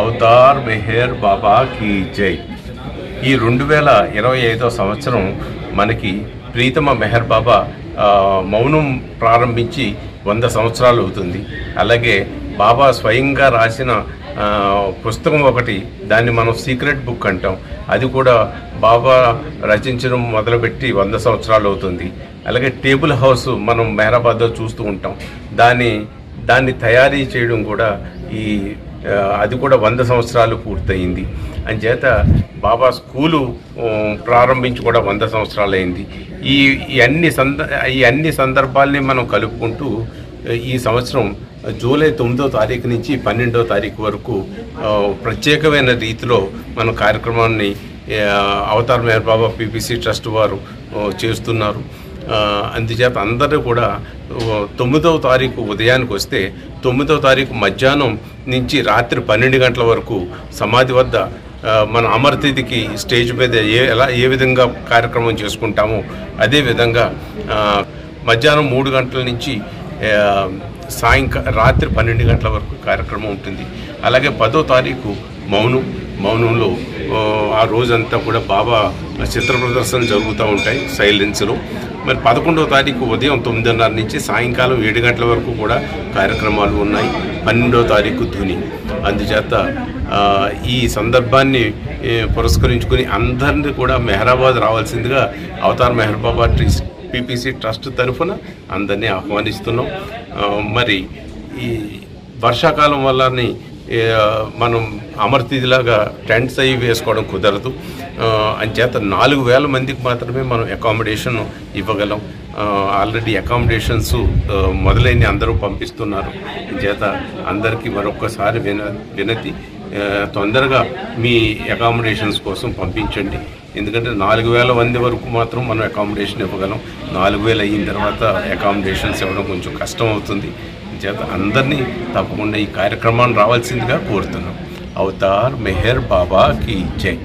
Avatar Meher బాబా की జై। ఈ 2025 సంవత్సరం మనకి ప్రీతమ మెహర్ బాబా మౌనం ప్రారంభించి 100 సంవత్సరాలు అవుతుంది। అలాగే బాబా స్వయంగా రాసిన పుస్తకం ఒకటి, దాన్ని మనం సీక్రెట్ బుక్ అంటాం, అది కూడా బాబా రచించడం మొదలుపెట్టి 100 సంవత్సరాలు అవుతుంది। అలాగే టేబుల్ హౌస్ మనం మెహరాబాద్లో చూస్తూ ఉంటాం, దాన్ని తయారీ చేయడం కూడా అది కూడా 100 సంవత్సరాలు పూర్తయింది। అంచేత బాబా స్కూలు ప్రారంభించి కూడా 100 సంవత్సరాలు అయింది। ఈ అన్ని సందర్భాల్ని మనం కలుపుకుంటూ ఈ సంవత్సరం జూలై 9వ తారీఖు నుంచి 12వ తారీఖు వరకు ప్రత్యేకమైన రీతిలో మన కార్యక్రమాన్ని అవతార్ మెహర్ బాబా పీపీసీ ట్రస్ట్ వారు చేస్తున్నారు। అందుచేత అందరూ కూడా 9వ తారీఖు ఉదయానికి వస్తే 9వ తారీఖు మధ్యాహ్నం నుంచి రాత్రి 12 గంటల వరకు సమాధి వద్ద మన అమరతిథికి స్టేజ్ మీద ఏ విధంగా కార్యక్రమం చేసుకుంటామో అదే విధంగా మధ్యాహ్నం 3 గంటల నుంచి రాత్రి 12 గంటల వరకు కార్యక్రమం ఉంటుంది। అలాగే 10వ తారీఖు మౌనంలో ఆ రోజంతా కూడా బాబా చిత్ర ప్రదర్శనలు జరుగుతూ ఉంటాయి సైలెన్స్లో। మరి 11వ తారీఖు ఉదయం 9:30 నుంచి సాయంకాలం 7 గంటల వరకు కూడా కార్యక్రమాలు ఉన్నాయి। 12వ తారీఖు ధుని। అందుచేత ఈ సందర్భాన్ని పురస్కరించుకుని అందరినీ కూడా మెహరాబాద్ రావాల్సిందిగా అవతార్ మెహర్ బాబా పీపీసీ ట్రస్ట్ తరఫున అందరినీ ఆహ్వానిస్తున్నాం। మరి ఈ వర్షాకాలం వల్లని మనం అమరతిథిలాగా టెంట్స్ అవి వేసుకోవడం కుదరదు, అంచేత 4000 మందికి మాత్రమే మనం అకామిడేషన్ ఇవ్వగలం। ఆల్రెడీ అకామిడేషన్స్ మొదలైన అందరూ పంపిస్తున్నారు। అంచేత అందరికీ మరొక్కసారి వినతి, తొందరగా మీ అకామిడేషన్స్ కోసం పంపించండి। ఎందుకంటే 4000 మంది వరకు మాత్రం మనం అకామిడేషన్ ఇవ్వగలం, 4000 అయిన తర్వాత అకామిడేషన్స్ ఇవ్వడం కొంచెం కష్టం అవుతుంది। చేత అందరినీ తప్పకుండా ఈ కార్యక్రమాన్ని రావాల్సిందిగా కోరుతున్నాం। అవతార్ మెహర్ బాబా की జై।